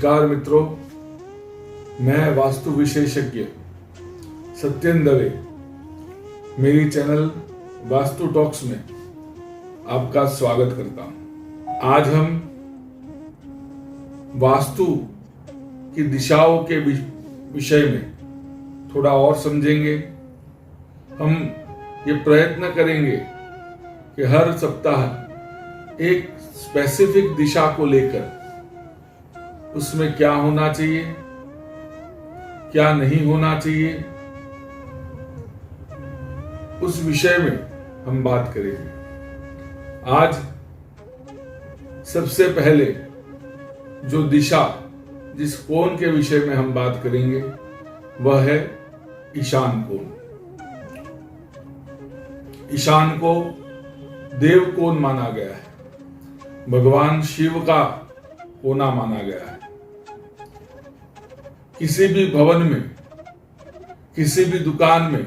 नमस्कार मित्रों, मैं वास्तु विशेषज्ञ सत्येंद्र दवे मेरी चैनल वास्तु टॉक्स में आपका स्वागत करता हूं। आज हम वास्तु की दिशाओं के विषय में थोड़ा और समझेंगे। हम ये प्रयत्न करेंगे कि हर सप्ताह एक स्पेसिफिक दिशा को लेकर उसमें क्या होना चाहिए, क्या नहीं होना चाहिए, उस विषय में हम बात करेंगे। आज सबसे पहले जो दिशा, जिस कोण के विषय में हम बात करेंगे वह है ईशान कोण। ईशान को देव कोण माना गया है, भगवान शिव का कोना माना गया है। किसी भी भवन में, किसी भी दुकान में,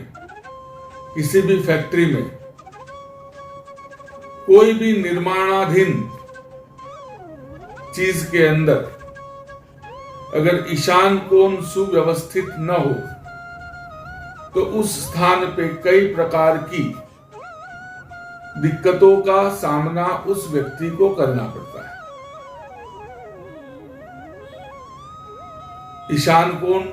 किसी भी फैक्ट्री में, कोई भी निर्माणाधीन चीज के अंदर अगर ईशान कोण सुव्यवस्थित न हो तो उस स्थान पे कई प्रकार की दिक्कतों का सामना उस व्यक्ति को करना पड़ता है। ईशान कोण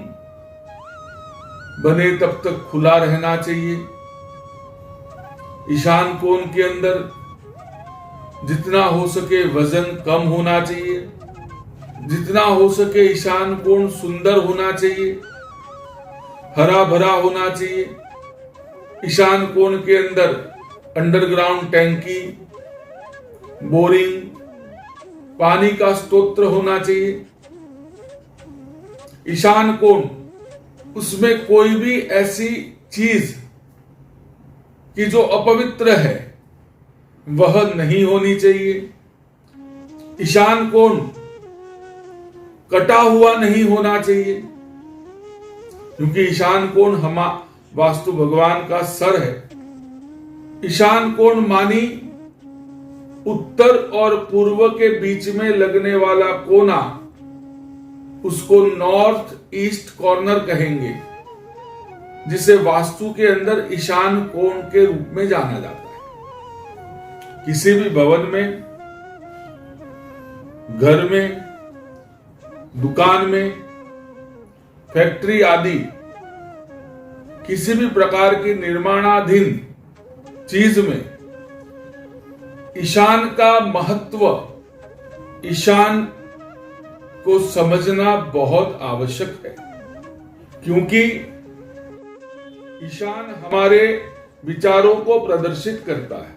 बने तब तक खुला रहना चाहिए। ईशान कोण के अंदर जितना हो सके वजन कम होना चाहिए, जितना हो सके ईशान कोण सुंदर होना चाहिए, हरा भरा होना चाहिए। ईशान कोण के अंदर अंडरग्राउंड टैंकी, बोरिंग, पानी का स्रोत होना चाहिए। ईशान कोण, उसमें कोई भी ऐसी चीज कि जो अपवित्र है वह नहीं होनी चाहिए। ईशान कोण कटा हुआ नहीं होना चाहिए, क्योंकि ईशान कोण वास्तु भगवान का सर है। ईशान कोण मानी उत्तर और पूर्व के बीच में लगने वाला कोना, उसको नॉर्थ ईस्ट कॉर्नर कहेंगे, जिसे वास्तु के अंदर ईशान कोण के रूप में जाना जाता है। किसी भी भवन में, घर में, दुकान में, फैक्ट्री आदि किसी भी प्रकार की निर्माणाधीन चीज में ईशान का महत्व, ईशान को समझना बहुत आवश्यक है, क्योंकि ईशान हमारे विचारों को प्रदर्शित करता है।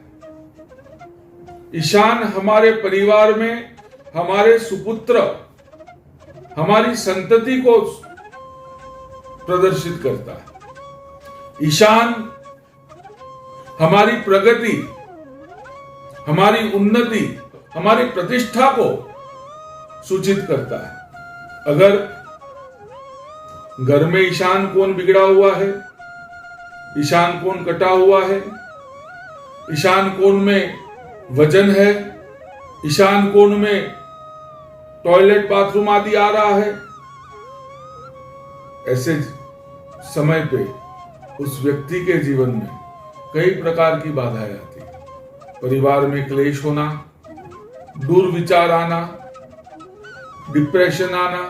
ईशान हमारे परिवार में हमारे सुपुत्र, हमारी संतति को प्रदर्शित करता है। ईशान हमारी प्रगति, हमारी उन्नति, हमारी प्रतिष्ठा को सूचित करता है। अगर घर में ईशान कोण बिगड़ा हुआ है, ईशान कोण कटा हुआ है, ईशान कोण में वजन है, ईशान कोण में टॉयलेट बाथरूम आदि आ रहा है, ऐसे समय पे उस व्यक्ति के जीवन में कई प्रकार की बाधाएं आती है। परिवार में क्लेश होना, दुर्विचार आना, डिप्रेशन आना,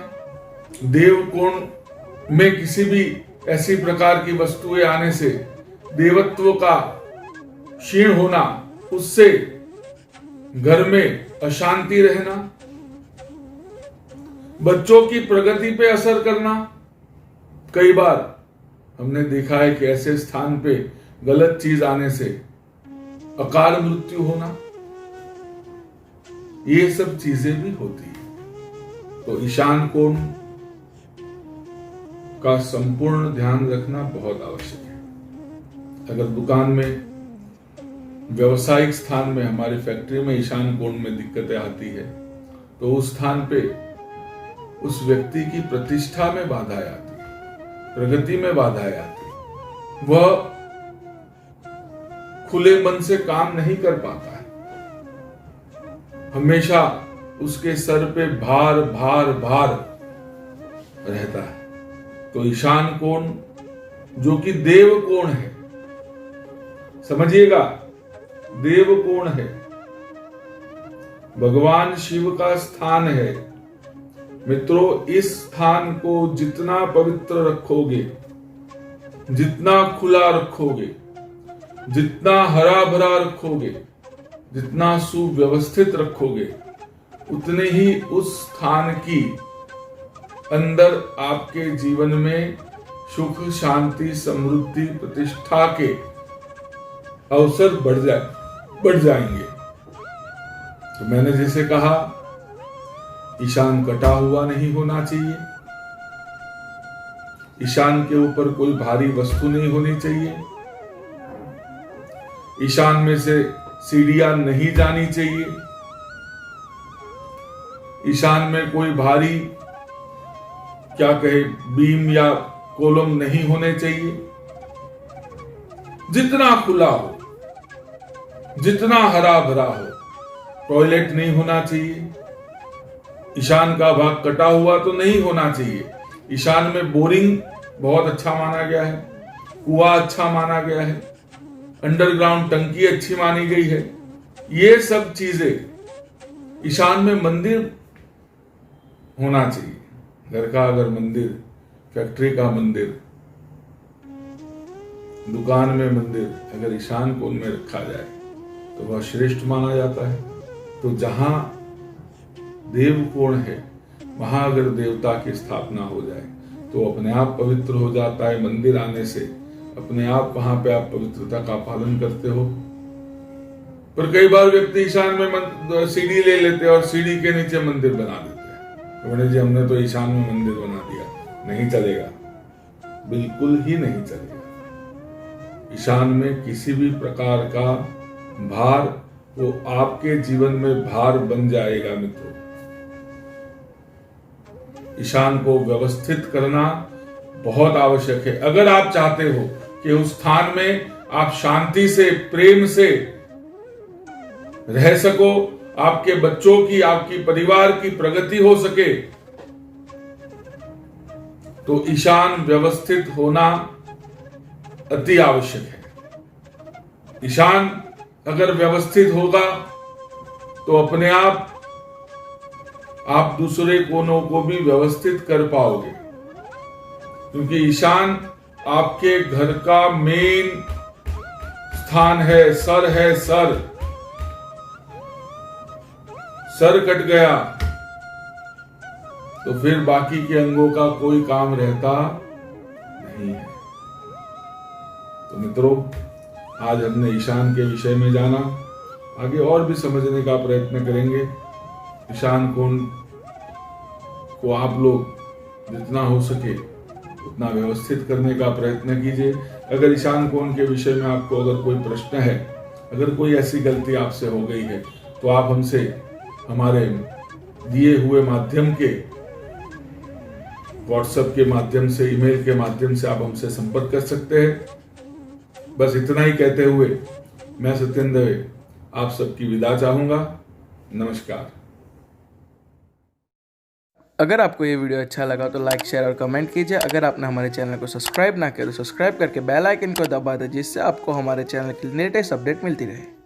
देव कोण में किसी भी ऐसी प्रकार की वस्तुएं आने से देवत्व का क्षीण होना, उससे घर में अशांति रहना, बच्चों की प्रगति पे असर करना। कई बार हमने देखा है कि ऐसे स्थान पे गलत चीज आने से अकाल मृत्यु होना, ये सब चीजें भी होती है। तो ईशान कोण का संपूर्ण ध्यान रखना बहुत आवश्यक है। अगर दुकान में, व्यवसायिक स्थान में, हमारी फैक्ट्री में ईशान कोण में दिक्कतें आती है तो उस स्थान पे उस व्यक्ति की प्रतिष्ठा में बाधाएं आती है, प्रगति में बाधाएं आती है। वह खुले मन से काम नहीं कर पाता है, हमेशा उसके सर पे भार भार भार रहता है। तो ईशान कोण जो कि देव कोण है, समझिएगा, देव कोण है, भगवान शिव का स्थान है। मित्रों, इस स्थान को जितना पवित्र रखोगे, जितना खुला रखोगे, जितना हरा भरा रखोगे, जितना सुव्यवस्थित रखोगे, उतने ही उस स्थान की अंदर आपके जीवन में सुख, शांति, समृद्धि, प्रतिष्ठा के अवसर बढ़ जाएंगे। तो मैंने जैसे कहा, ईशान कटा हुआ नहीं होना चाहिए, ईशान के ऊपर कोई भारी वस्तु नहीं होनी चाहिए, ईशान में से सीढ़ियां नहीं जानी चाहिए, ईशान में कोई भारी क्या कहे बीम या कॉलम नहीं होने चाहिए। जितना खुला हो, जितना हरा भरा हो, टॉयलेट नहीं होना चाहिए, ईशान का भाग कटा हुआ तो नहीं होना चाहिए। ईशान में बोरिंग बहुत अच्छा माना गया है, कुआं अच्छा माना गया है, अंडरग्राउंड टंकी अच्छी मानी गई है। ये सब चीजें ईशान में मंदिर होना चाहिए। घर का अगर मंदिर, फैक्ट्री का मंदिर, दुकान में मंदिर अगर ईशान कोण में रखा जाए तो वह श्रेष्ठ माना जाता है। तो जहां देव कोण है वहां अगर देवता की स्थापना हो जाए तो अपने आप पवित्र हो जाता है। मंदिर आने से अपने आप वहां पे आप पवित्रता का पालन करते हो। पर कई बार व्यक्ति ईशान में सीढ़ी ले लेते हैं और सीढ़ी के नीचे मंदिर बना देते हैं। तो मैंने जी हमने तो ईशान में मंदिर बना दिया, नहीं चलेगा, बिल्कुल ही नहीं चलेगा। ईशान में किसी भी प्रकार का भार वो आपके जीवन में भार बन जाएगा। मित्रों, ईशान को व्यवस्थित करना बहुत आवश्यक है। अगर आप चाहते हो कि उस स्थान में आप शांति से, प्रेम से रह सको, आपके बच्चों की, आपकी परिवार की प्रगति हो सके, तो ईशान व्यवस्थित होना अति आवश्यक है। ईशान अगर व्यवस्थित होगा तो अपने आप दूसरे कोनों को भी व्यवस्थित कर पाओगे, क्योंकि ईशान आपके घर का मेन स्थान है, सर है। सर कट गया तो फिर बाकी के अंगों का कोई काम रहता नहीं है। तो मित्रों, आज हमने ईशान के विषय में जाना, आगे और भी समझने का प्रयत्न करेंगे। ईशान कोण को आप लोग जितना हो सके उतना व्यवस्थित करने का प्रयत्न कीजिए। अगर ईशान कोण के विषय में आपको अगर कोई प्रश्न है, अगर कोई ऐसी गलती आपसे हो गई है, तो आप हमसे हमारे दिए हुए माध्यम के, व्हाट्सएप के माध्यम से, ईमेल के माध्यम से आप हमसे संपर्क कर सकते हैं। बस इतना ही कहते हुए मैं सत्येंद्र दवे आप सबकी विदा चाहूंगा। नमस्कार। अगर आपको ये वीडियो अच्छा लगा तो लाइक, शेयर और कमेंट कीजिए। अगर आपने हमारे चैनल को सब्सक्राइब ना किया तो सब्सक्राइब करके बेल आइकन को दबा दें, जिससे आपको हमारे चैनल की लेटेस्ट अपडेट मिलती रहे।